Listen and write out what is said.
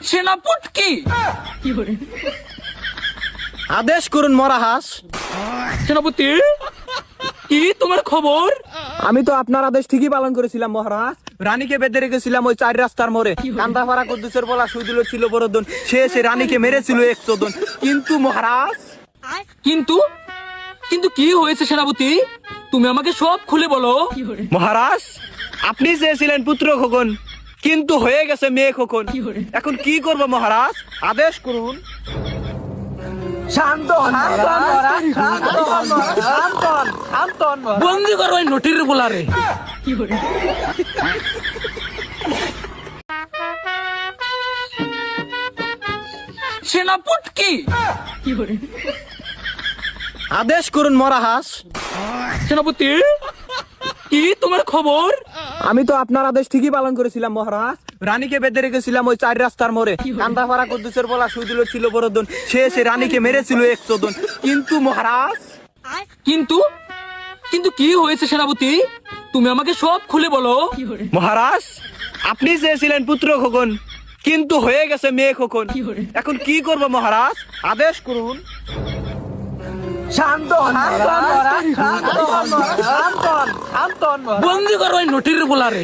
সেনাপতি আদেশ করুন মহারাজ। সেনাপতি কি তোমার খবর? আমি তো আপনার আদেশ ঠিকই পালন করেছিলাম মহারাজ। রানীকে বেঁধে রেখেছিলাম ওই 4 রাস্তার মোড়ে। কান্দাপাড়া কুদ্দুসের বলা শহীদুলের ছিল বড়দন, সে এসে রানীকে মেরেছিল 100 জন। কিন্তু মহারাজ, কিন্তু কিন্তু কি হয়েছে সেনাপতি? তুমি আমাকে সব খুলে বলো। মহারাজ আপনি চেয়েছিলেন পুত্র খোকন, কিন্তু হয়ে গেছে মেয়ে খোকন। এখন কি করব মহারাজ, আদেশ করুন। শান্ত হন মহারাজ, শান্ত হন মহারাজ, শান্ত হন, শান্ত হন মহারাজ। বন্দি করো ওই নটির বলারে। সেনাপতি আদেশ করুন মহারাজ। সেনাপতি কি তোমার খবর? আমি তো আপনার আদেশ ঠিকই পালন করেছিলাম মহারাজ। রানীকে বেঁধে রেখেছিলাম ওই 4 রাস্তার মোড়ে। কান্দাপাড়া কুদ্দুসের বলা শহীদুলের ছিল বড়দন, সে এসে রানীকে মেরেছিল 100 জন। কিন্তু মহারাজ, কিন্তু কিন্তু কি হয়েছে সেনাপতি? তুমি আমাকে সব খুলে বলো। মহারাজ আপনি চেয়েছিলেন পুত্র খোকন, কিন্তু হয়ে গেছে মেয়ে খোকন। এখন কি করব মহারাজ, আদেশ করুন। শান্ত হন মহারাজ, শান্ত হন মহারাজ, শান্ত হন, শান্ত হন মহারাজ। বন্দি করো ওই নটির বলারে।